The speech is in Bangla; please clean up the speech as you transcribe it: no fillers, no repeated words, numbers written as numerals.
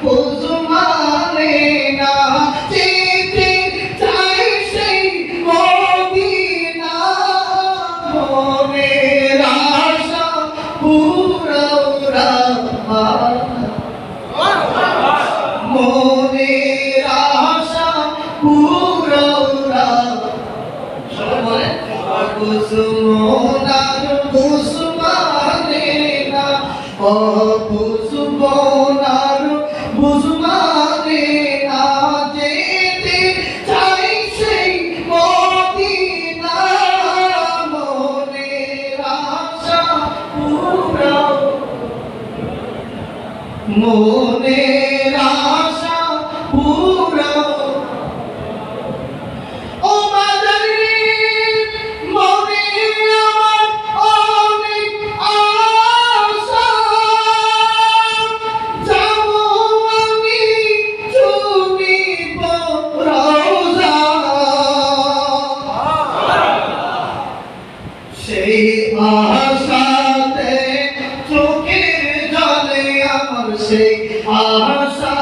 বুঝমানে না যেতে চাই সেই মদিনা মনের আশা পুরোরা মনের আশা পুরোরা বলে বুঝমোনার বুঝমানে না ও বুঝমোনার বুঝমানে না যেতে চাই সেই মদিনা মনের আশা পুরাও মনের আশা পুরাও ও মাদারি মনে আমার অনেক আশা যাবো আমি চুমিব রওজা সেই আশাতে চোখের জলে আমার সেই আশা